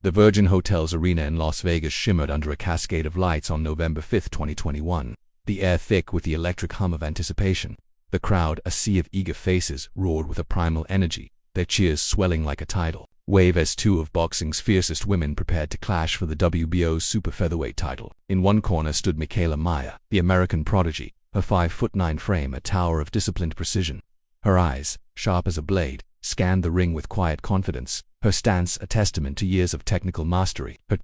The Virgin Hotels Arena in Las Vegas shimmered under a cascade of lights on November 5, 2021, the air thick with the electric hum of anticipation. The crowd, a sea of eager faces, roared with a primal energy, their cheers swelling like a tidal wave as two of boxing's fiercest women prepared to clash for the WBO's super featherweight title. In one corner stood MIKAELE, the American prodigy, her 5'9" frame a tower of disciplined precision. Her eyes, sharp as a blade, scanned the ring with quiet confidence, her stance a testament to years of technical mastery. Her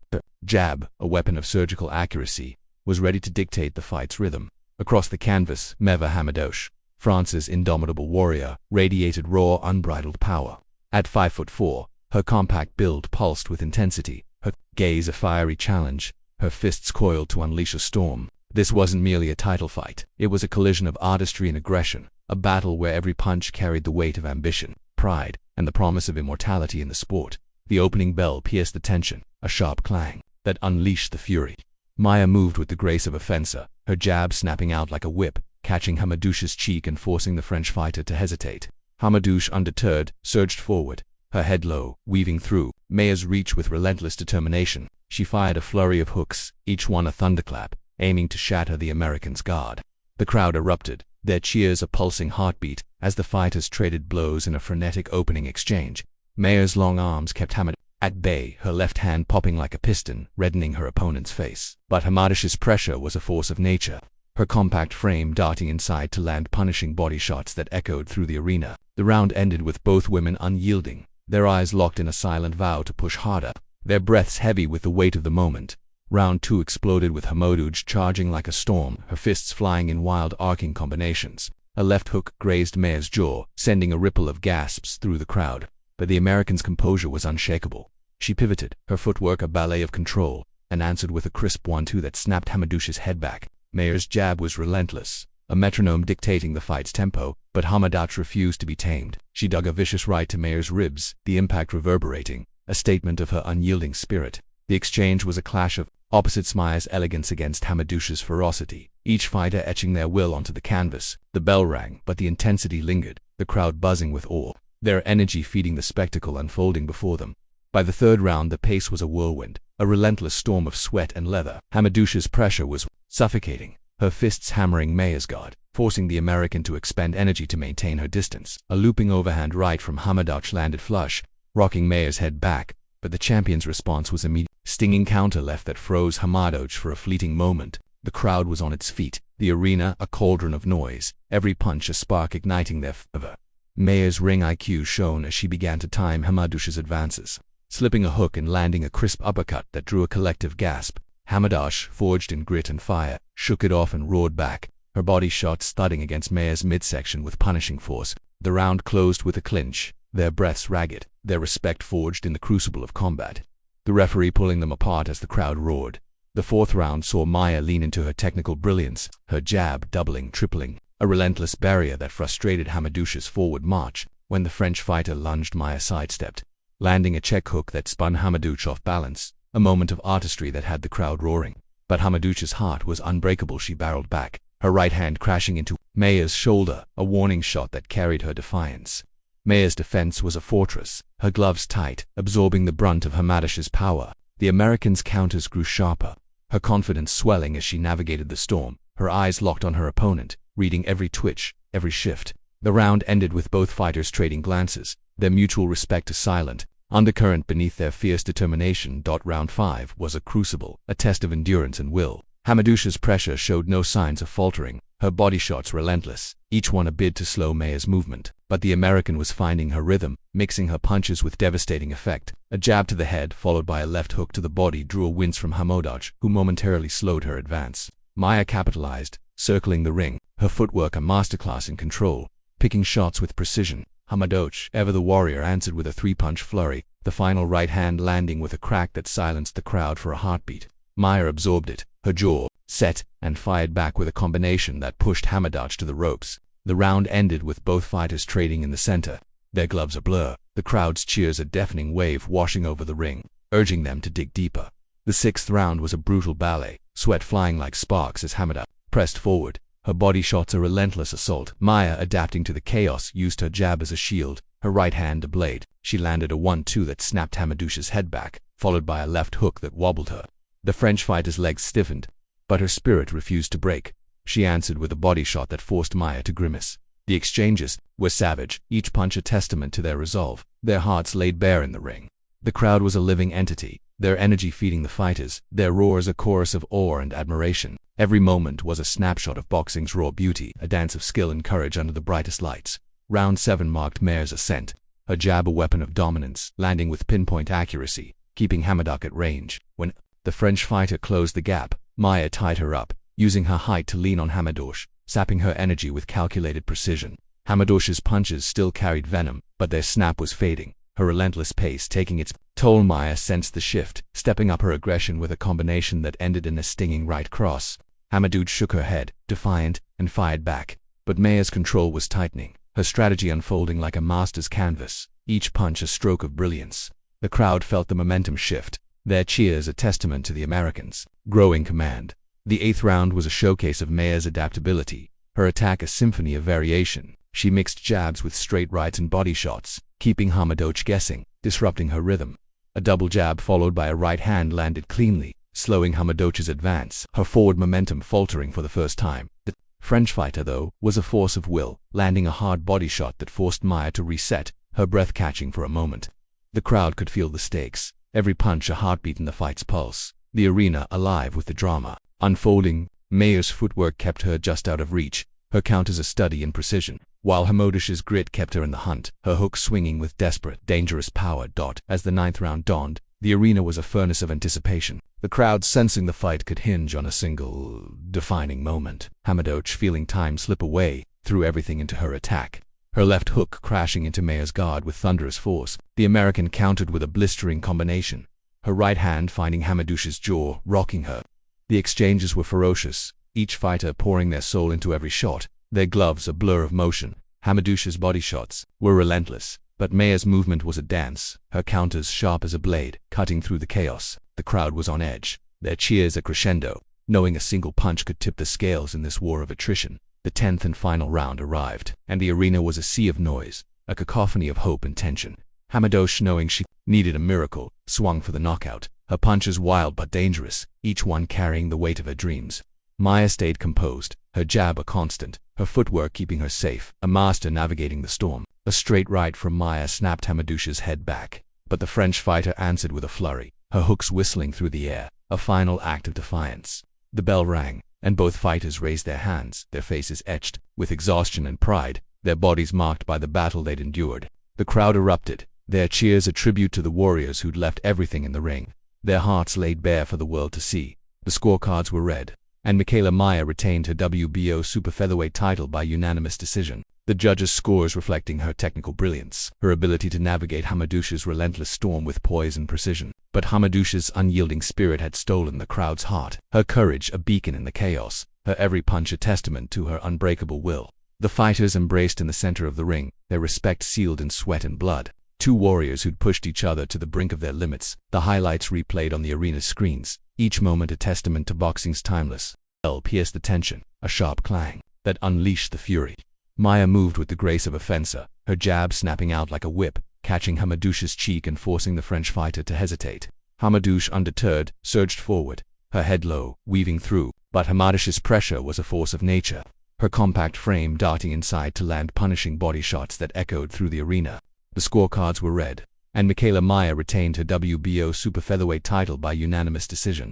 jab, a weapon of surgical accuracy, was ready to dictate the fight's rhythm. Across the canvas, MAIVA HAMADOUCHE, France's indomitable warrior, radiated raw, unbridled power. At 5'4", her compact build pulsed with intensity, her gaze a fiery challenge, her fists coiled to unleash a storm. This wasn't merely a title fight. It was a collision of artistry and aggression, a battle where every punch carried the weight of ambition, pride, and the promise of immortality in the sport. The opening bell pierced the tension, a sharp clang that unleashed the fury. Mayer moved with the grace of a fencer, her jab snapping out like a whip, catching Hamadouche's cheek and forcing the French fighter to hesitate. Hamadouche, undeterred, surged forward, her head low, weaving through Mayer's reach with relentless determination. She fired a flurry of hooks, each one a thunderclap, aiming to shatter the American's guard. The crowd erupted, their cheers a pulsing heartbeat, as the fighters traded blows in a frenetic opening exchange. Mayer's long arms kept Hamadouche at bay, her left hand popping like a piston, reddening her opponent's face. But Hamadouche's pressure was a force of nature, her compact frame darting inside to land punishing body shots that echoed through the arena. The round ended with both women unyielding, their eyes locked in a silent vow to push harder, their breaths heavy with the weight of the moment. Round 2 exploded with Hamadouche charging like a storm, her fists flying in wild arcing combinations. A left hook grazed Mayer's jaw, sending a ripple of gasps through the crowd. But the American's composure was unshakable. She pivoted, her footwork a ballet of control, and answered with a crisp 1-2 that snapped Hamadouche's head back. Mayer's jab was relentless, a metronome dictating the fight's tempo, but Hamadouche refused to be tamed. She dug a vicious right to Mayer's ribs, the impact reverberating, a statement of her unyielding spirit. The exchange was a clash of opposites, Mayer's elegance against Hamadouche's ferocity, each fighter etching their will onto the canvas. The bell rang, but the intensity lingered, the crowd buzzing with awe, their energy feeding the spectacle unfolding before them. By the third round the pace was a whirlwind, a relentless storm of sweat and leather. Hamadouche's pressure was suffocating, her fists hammering Mayer's guard, forcing the American to expend energy to maintain her distance. A looping overhand right from Hamadouche landed flush, rocking Mayer's head back, but the champion's response was immediate. Stinging counter left that froze Hamadouche for a fleeting moment. The crowd was on its feet, the arena a cauldron of noise, every punch a spark igniting their fervor. Mayer's ring IQ shone as she began to time Hamadouche's advances, slipping a hook and landing a crisp uppercut that drew a collective gasp. Hamadouche, forged in grit and fire, shook it off and roared back, her body shot thudding against Mayer's midsection with punishing force. The round closed with a clinch, their breaths ragged, their respect forged in the crucible of combat, the referee pulling them apart as the crowd roared. The fourth round saw Mayer lean into her technical brilliance, her jab doubling, tripling, a relentless barrier that frustrated Hamadouche's forward march. When the French fighter lunged, Mayer sidestepped, landing a check hook that spun Hamadouche off balance, a moment of artistry that had the crowd roaring. But Hamadouche's heart was unbreakable. She barreled back, her right hand crashing into Mayer's shoulder, a warning shot that carried her defiance. Mayer's defense was a fortress, her gloves tight, absorbing the brunt of Hamadouche's power. The American's counters grew sharper, her confidence swelling as she navigated the storm, her eyes locked on her opponent, reading every twitch, every shift. The round ended with both fighters trading glances, their mutual respect a silent undercurrent beneath their fierce determination. Round 5 was a crucible, a test of endurance and will. Hamadouche's pressure showed no signs of faltering, her body shots relentless, each one a bid to slow Mayer's movement. But the American was finding her rhythm, mixing her punches with devastating effect. A jab to the head followed by a left hook to the body drew a wince from Hamadouche, who momentarily slowed her advance. Mayer capitalized, circling the ring, her footwork a masterclass in control, picking shots with precision. Hamadouche, ever the warrior, answered with a 3-punch flurry, the final right hand landing with a crack that silenced the crowd for a heartbeat. Mayer absorbed it, her jaw set, and fired back with a combination that pushed Hamadouche to the ropes. The round ended with both fighters trading in the center, their gloves a blur, the crowd's cheers a deafening wave washing over the ring, urging them to dig deeper. The sixth round was a brutal ballet, sweat flying like sparks as Hamadouche pressed forward, her body shots a relentless assault. Mayer, adapting to the chaos, used her jab as a shield, her right hand a blade. She landed a 1-2 that snapped Hamadouche's head back, followed by a left hook that wobbled her. The French fighter's legs stiffened, but her spirit refused to break. She answered with a body shot that forced Mayer to grimace. The exchanges were savage, each punch a testament to their resolve, their hearts laid bare in the ring. The crowd was a living entity, their energy feeding the fighters, their roars a chorus of awe and admiration. Every moment was a snapshot of boxing's raw beauty, a dance of skill and courage under the brightest lights. Round 7 marked Mayer's ascent, her jab a weapon of dominance, landing with pinpoint accuracy, keeping Hamadouche at range. When the French fighter closed the gap, Mayer tied her up, using her height to lean on Hamadouche, sapping her energy with calculated precision. Hamadouche's punches still carried venom, but their snap was fading, her relentless pace taking its toll. Mayer sensed the shift, stepping up her aggression with a combination that ended in a stinging right cross. Hamadouche shook her head, defiant, and fired back. But Mayer's control was tightening, her strategy unfolding like a master's canvas, each punch a stroke of brilliance. The crowd felt the momentum shift, their cheers a testament to the Americans' growing command. The 8th round was a showcase of Mayer's adaptability, her attack a symphony of variation. She mixed jabs with straight rights and body shots, keeping Hamadouche guessing, disrupting her rhythm. A double jab followed by a right hand landed cleanly, slowing Hamadouche's advance, her forward momentum faltering for the first time. The French fighter, though, was a force of will, landing a hard body shot that forced Mayer to reset, her breath catching for a moment. The crowd could feel the stakes, every punch a heartbeat in the fight's pulse, the arena alive with the drama unfolding. Mayer's footwork kept her just out of reach, her counters a study in precision, while Hamadouche's grit kept her in the hunt, her hooks swinging with desperate, dangerous power. As the 9th round dawned, the arena was a furnace of anticipation. The crowd, sensing the fight could hinge on a single, defining moment. Hamadouche, feeling time slip away, threw everything into her attack, her left hook crashing into Mayer's guard with thunderous force. The American countered with a blistering combination, her right hand finding Hamadouche's jaw, rocking her. The exchanges were ferocious, each fighter pouring their soul into every shot, their gloves a blur of motion. Hamadouche's body shots were relentless, but Mayer's movement was a dance, her counters sharp as a blade, cutting through the chaos. The crowd was on edge, their cheers a crescendo, knowing a single punch could tip the scales in this war of attrition. The 10th and final round arrived, and the arena was a sea of noise, a cacophony of hope and tension. Hamadouche, knowing she needed a miracle, swung for the knockout, her punches wild but dangerous, each one carrying the weight of her dreams. Mayer stayed composed, her jab a constant, her footwork keeping her safe, a master navigating the storm. A straight right from Mayer snapped Hamadouche's head back, but the French fighter answered with a flurry, her hooks whistling through the air, a final act of defiance. The bell rang, and both fighters raised their hands, their faces etched with exhaustion and pride, their bodies marked by the battle they'd endured. The crowd erupted, their cheers a tribute to the warriors who'd left everything in the ring, their hearts laid bare for the world to see. The scorecards were read, and MIKAELE Mayer retained her WBO super featherweight title by unanimous decision, the judges' scores reflecting her technical brilliance, her ability to navigate Hamadouche's relentless storm with poise and precision. But Hamadouche's unyielding spirit had stolen the crowd's heart, her courage a beacon in the chaos, her every punch a testament to her unbreakable will. The fighters embraced in the center of the ring, their respect sealed in sweat and blood. Two warriors who'd pushed each other to the brink of their limits, the highlights replayed on the arena's screens, each moment a testament to boxing's timeless. Bell pierced the tension, a sharp clang that unleashed the fury. Mayer moved with the grace of a fencer, her jab snapping out like a whip, catching Hamadouche's cheek and forcing the French fighter to hesitate. Hamadouche, undeterred, surged forward, her head low, weaving through, but Hamadouche's pressure was a force of nature, her compact frame darting inside to land punishing body shots that echoed through the arena. The scorecards were read, and MIKAELE Mayer retained her WBO super featherweight title by unanimous decision.